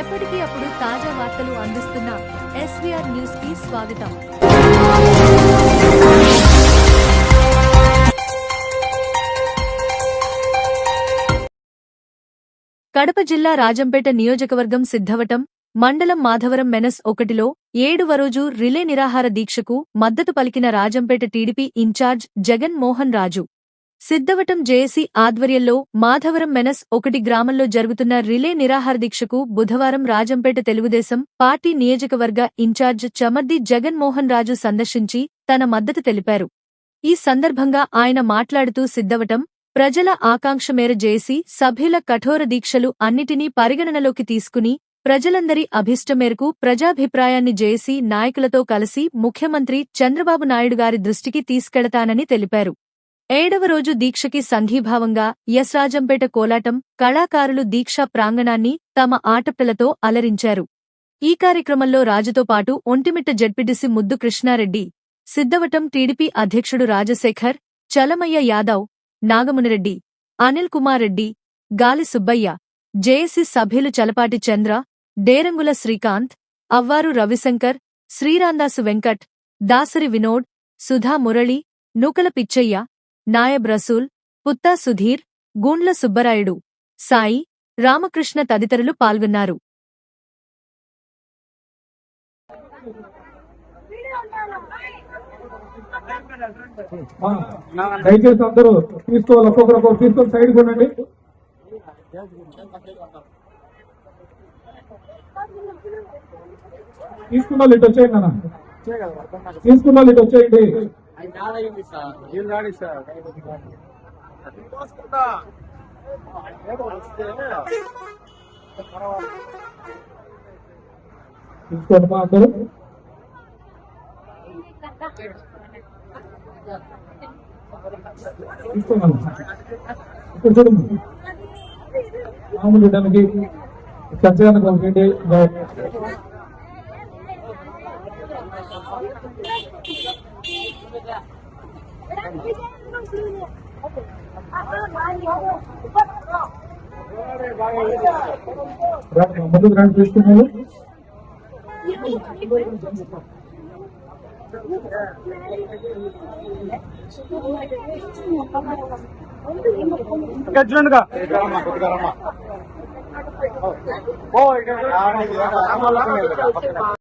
ఎప్పటికీ అప్పుడు తాజా వార్తలు అందిస్తున్న ఎస్వీఆర్ న్యూస్ కి స్వాగతం. కడప జిల్లా రాజంపేట నియోజకవర్గం సిద్ధవటం మండలం మాధవరం మెనస్ 1లో 7వ రోజు రిలే నిరాహార దీక్షకు మద్దతు పలికిన రాజంపేట టీడీపీ ఇన్ఛార్జ్ జగన్ మోహన్ రాజు. సిద్ధవటం జేఏసీ ఆధ్వర్యంలో మాధవరం మెనస్ 1 గ్రామంలో జరుగుతున్న రిలే నిరాహార దీక్షకు బుధవారం రాజంపేట తెలుగుదేశం పార్టీ నియోజకవర్గ ఇన్ఛార్జ్ చమర్ది జగన్ మోహన్ రాజు సందర్శించి తన మద్దతు తెలిపారు. ఈ సందర్భంగా ఆయన మాట్లాడుతూ సిద్ధవటం ప్రజల ఆకాంక్ష మేర జేఏసీ సభ్యుల కఠోర దీక్షలు అన్నిటినీ పరిగణనలోకి తీసుకుని ప్రజలందరి అభిష్టం మేరకు ప్రజాభిప్రాయాన్ని జేఏసీ నాయకులతో కలిసి ముఖ్యమంత్రి చంద్రబాబు నాయుడు గారి దృష్టికి తీసుకెళతానని తెలిపారు. 7వ రోజు దీక్షకి సంఘీభావంగా రాజంపేట కోలాటం కళాకారులు దీక్షా ప్రాంగణాన్ని తమ ఆటపిల్లతో అలరించారు. ఈ కార్యక్రమంలో రాజుతో పాటు ఒంటిమిట్ట జడ్పీటీసీ ముద్దు కృష్ణారెడ్డి, సిద్ధవటం టీడీపీ అధ్యక్షుడు రాజశేఖర్, చలమయ్య యాదవ్, నాగమునిరెడ్డి, అనిల్ కుమార్ రెడ్డి, గాలి సుబ్బయ్య, జేఏసీ సభ్యులు చలపాటి చంద్ర, డేరంగుల శ్రీకాంత్, అవ్వారు రవిశంకర్, శ్రీరాందాసు వెంకట్, దాసరి వినోద్, సుధా మురళి, నూకల పిచ్చయ్య, నాయబ్ రసూల్, పుత్తా సుధీర్, గూండ్ల సుబ్బరాయుడు, సాయి, రామకృష్ణ తదితరులు పాల్గొన్నారు. దయచేసి అందరూ తీసుకోవాలి, ఒక్కొక్కరు తీసుకొని సైడ్ కొనండి. తీసుకున్న వాళ్ళు ఇటు వచ్చేయండి అన్న, తీసుకున్న వాళ్ళు ఇటు వచ్చేయండి. తీసుకోండి మా అందరూ. తీసుకోవాలి ఇప్పుడు చూడండి, మామూలు దానికి చచ్చగానికి ఒకటి ముందుకు రండి. తీసుకున్నారు చూడండిగా